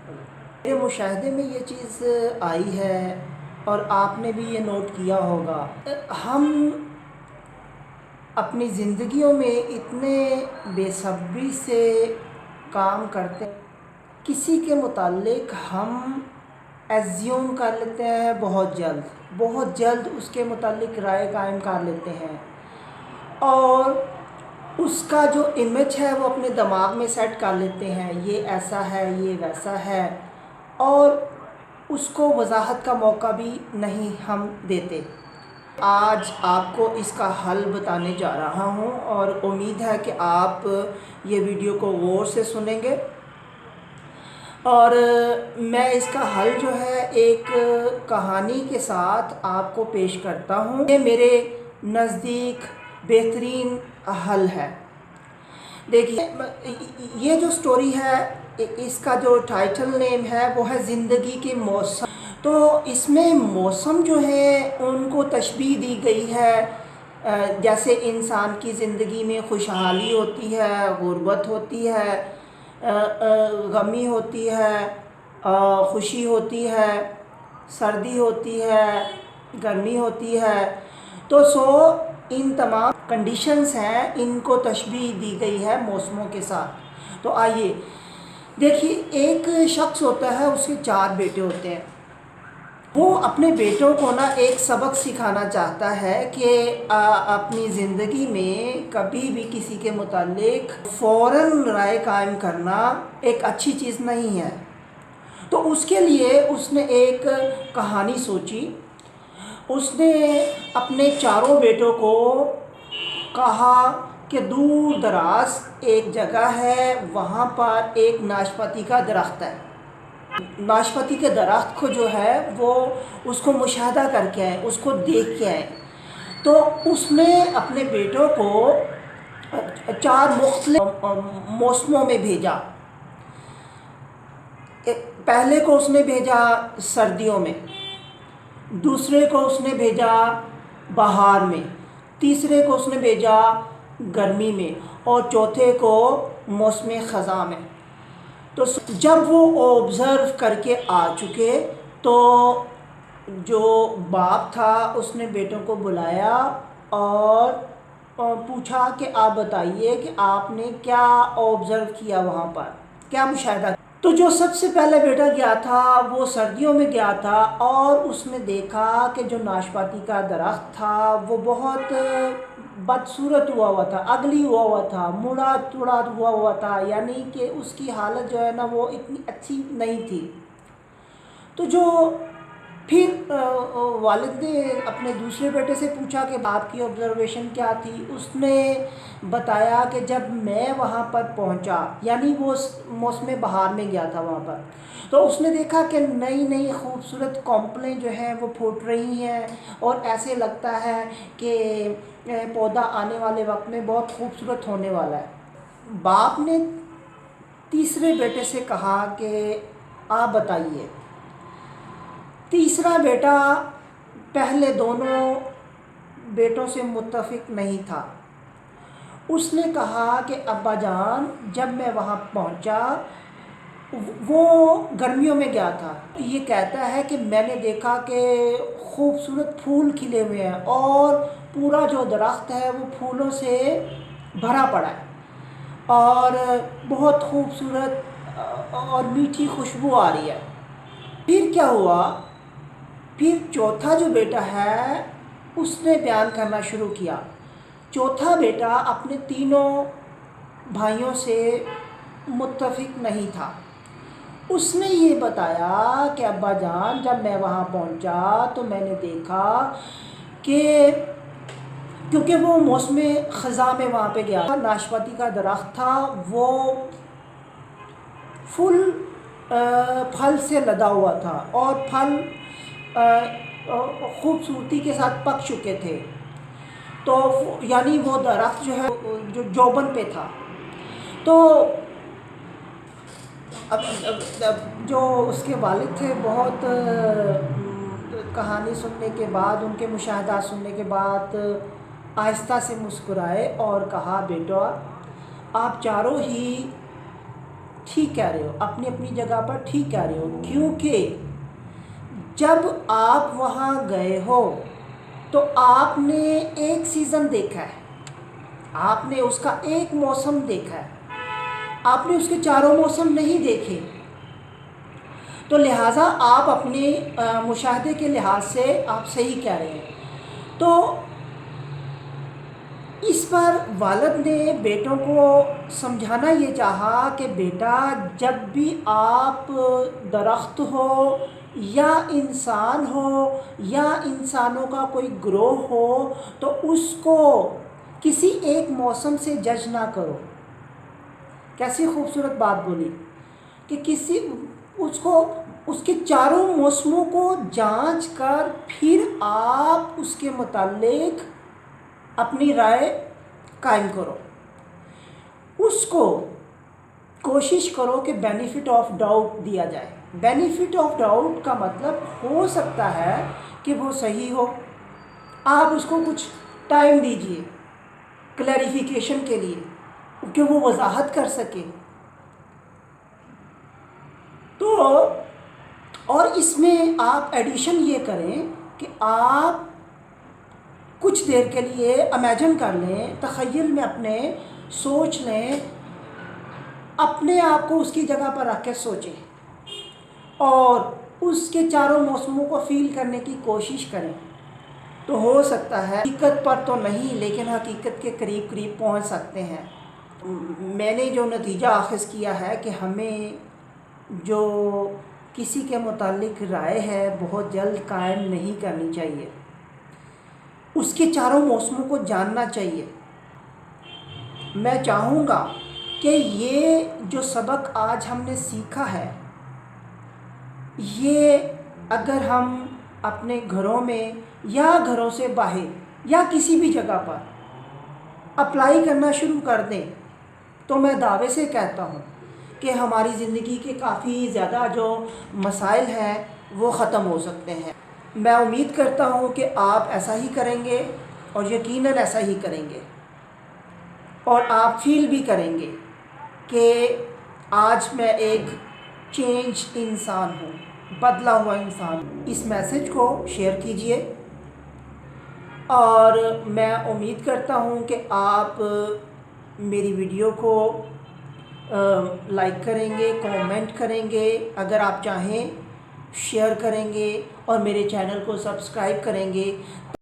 میرے مشاہدے میں یہ چیز آئی ہے اور آپ نے بھی یہ نوٹ کیا ہوگا، ہم اپنی زندگیوں میں اتنے بے صبری سے کام کرتے ہیں، کسی کے متعلق ہم ایزیوم کر لیتے ہیں بہت جلد اس کے متعلق رائے قائم کر لیتے ہیں، اور اس کا جو امیج ہے وہ اپنے دماغ میں سیٹ کر لیتے ہیں، یہ ایسا ہے، یہ ویسا ہے، اور اس کو وضاحت کا موقع بھی نہیں ہم دیتے۔ آج آپ کو اس کا حل بتانے جا رہا ہوں اور امید ہے کہ آپ یہ ویڈیو کو غور سے سنیں گے، اور میں اس کا حل جو ہے ایک کہانی کے ساتھ آپ کو پیش کرتا ہوں۔ یہ میرے نزدیک بہترین حل ہے۔ دیکھیے، یہ جو سٹوری ہے اس کا جو ٹائٹل نیم ہے وہ ہے زندگی کے موسم۔ تو اس میں موسم جو ہے ان کو تشبیہ دی گئی ہے، جیسے انسان کی زندگی میں خوشحالی ہوتی ہے، غربت ہوتی ہے، غمی ہوتی ہے، خوشی ہوتی ہے، سردی ہوتی ہے، گرمی ہوتی ہے، تو ان تمام کنڈیشنز ہیں، ان کو تشبیہ دی گئی ہے موسموں کے ساتھ۔ تو آئیے دیکھیے، ایک شخص ہوتا ہے، اس کے 4 بیٹے ہوتے ہیں۔ وہ اپنے بیٹوں کو ایک سبق سکھانا چاہتا ہے کہ اپنی زندگی میں کبھی بھی کسی کے متعلق فوراً رائے قائم کرنا ایک اچھی چیز نہیں ہے۔ تو اس کے لیے اس نے ایک کہانی سوچی۔ اس نے اپنے 4 بیٹوں کو کہا کہ دور دراز ایک جگہ ہے، وہاں پر ایک ناشپاتی کا درخت ہے۔ ناشپاتی کے درخت کو جو ہے وہ اس کو مشاہدہ کر کے آئے، اس کو دیکھ کے آئے۔ تو اس نے اپنے بیٹوں کو 4 مختلف موسموں میں بھیجا۔ پہلے کو اس نے بھیجا سردیوں میں، دوسرے کو اس نے بھیجا بہار میں، تیسرے کو اس نے بھیجا گرمی میں، اور چوتھے کو موسم خزاں میں۔ تو جب وہ آبزرو کر کے آ چکے تو جو باپ تھا اس نے بیٹوں کو بلایا اور پوچھا کہ آپ بتائیے کہ آپ نے کیا آبزرو کیا، وہاں پر کیا مشاہدہ کیا۔ تو جو سب سے پہلے بیٹا گیا تھا وہ سردیوں میں گیا تھا، اور اس نے دیکھا کہ جو ناشپاتی کا درخت تھا وہ بہت بدصورت ہوا تھا، اگلی ہوا تھا، مڑا توڑا ہوا تھا، یعنی کہ اس کی حالت جو ہے وہ اتنی اچھی نہیں تھی۔ تو جو پھر والد نے اپنے دوسرے بیٹے سے پوچھا کہ آپ کی آبزرویشن کیا تھی۔ اس نے بتایا کہ جب میں وہاں پر پہنچا، یعنی وہ موسم بہار میں گیا تھا وہاں پر، تو اس نے دیکھا کہ نئی نئی خوبصورت کونپلیں جو ہیں وہ پھوٹ رہی ہیں، اور ایسے لگتا ہے کہ پودا آنے والے وقت میں بہت خوبصورت ہونے والا ہے۔ باپ نے تیسرے بیٹے سے کہا کہ آپ بتائیے۔ تیسرا بیٹا پہلے دونوں بیٹوں سے متفق نہیں تھا۔ اس نے کہا کہ ابا جان، جب میں وہاں پہنچا، وہ گرمیوں میں گیا تھا، یہ کہتا ہے کہ میں نے دیکھا کہ خوبصورت پھول کھلے ہوئے ہیں، اور پورا جو درخت ہے وہ پھولوں سے بھرا پڑا ہے، اور بہت خوبصورت اور میٹھی خوشبو آ رہی ہے۔ پھر کیا ہوا؟ پھر چوتھا جو بیٹا ہے اس نے بیان کرنا شروع کیا۔ چوتھا بیٹا اپنے تینوں بھائیوں سے متفق نہیں تھا۔ اس نے یہ بتایا کہ ابا جان، جب میں وہاں پہنچا تو میں نے دیکھا کہ کیونکہ وہ موسم خزاں میں وہاں پہ گیا، ناشپاتی کا درخت تھا، وہ پھل سے لدا ہوا تھا، اور پھل خوبصورتی کے ساتھ پک چکے تھے، تو یعنی وہ درخت جو ہے جو جوبن پہ تھا۔ تو اب جو اس کے والد تھے، بہت کہانی سننے کے بعد، ان کے مشاہدات سننے کے بعد آہستہ سے مسکرائے اور کہا، بیٹا آپ چاروں ہی ٹھیک کہہ رہے ہو، اپنی اپنی جگہ پر ٹھیک کہہ رہے ہو، کیونکہ جب آپ وہاں گئے ہو تو آپ نے ایک سیزن دیکھا ہے، آپ نے اس کا ایک موسم دیکھا ہے، آپ نے اس کے چاروں موسم نہیں دیکھے، تو لہٰذا آپ اپنے مشاہدے کے لحاظ سے آپ صحیح کہہ رہے ہیں۔ تو اس پر والد نے بیٹوں کو سمجھانا یہ چاہا کہ بیٹا جب بھی آپ درخت ہو یا انسان ہو یا انسانوں کا کوئی گروہ ہو تو اس کو کسی ایک موسم سے جج نہ کرو۔ کیسی خوبصورت بات بولی کہ اس کے چاروں موسموں کو جانچ کر پھر آپ اس کے متعلق اپنی رائے قائم کرو، اس کو کوشش کرو کہ بینیفٹ آف ڈاؤٹ دیا جائے۔ بینیفٹ آف ڈاؤٹ کا مطلب ہو سکتا ہے کہ وہ صحیح ہو، آپ اس کو کچھ ٹائم دیجئے کلیریفیکیشن کے لیے کہ وہ وضاحت کر سکے۔ تو اور اس میں آپ ایڈیشن یہ کریں کہ آپ کچھ دیر کے لیے امیجن کر لیں، تخیل میں اپنے سوچ لیں، اپنے آپ کو اس کی جگہ پر رکھ کے سوچیں اور اس کے چاروں موسموں کو فیل کرنے کی کوشش کریں، تو ہو سکتا ہے حقیقت پر تو نہیں لیکن حقیقت کے قریب قریب پہنچ سکتے ہیں۔ میں نے جو نتیجہ اخذ کیا ہے کہ ہمیں جو کسی کے متعلق رائے ہے بہت جلد قائم نہیں کرنی چاہیے، اس کے چاروں موسموں کو جاننا چاہیے۔ میں چاہوں گا کہ یہ جو سبق آج ہم نے سیکھا ہے، یہ اگر ہم اپنے گھروں میں یا گھروں سے باہر یا کسی بھی جگہ پر اپلائی کرنا شروع کر دیں تو میں دعوے سے کہتا ہوں کہ ہماری زندگی کے کافی زیادہ جو مسائل ہیں وہ ختم ہو سکتے ہیں۔ میں امید کرتا ہوں کہ آپ ایسا ہی کریں گے اور یقیناً ایسا ہی کریں گے، اور آپ فیل بھی کریں گے کہ آج میں ایک چینج انسان ہوں، بدلا ہوا انسان ہوں۔ اس میسج کو شیئر کیجئے اور میں امید کرتا ہوں کہ آپ میری ویڈیو کو لائک کریں گے، کومنٹ کریں گے، اگر آپ چاہیں شیئر کریں گے اور میرے چینل کو سبسکرائب کریں گے۔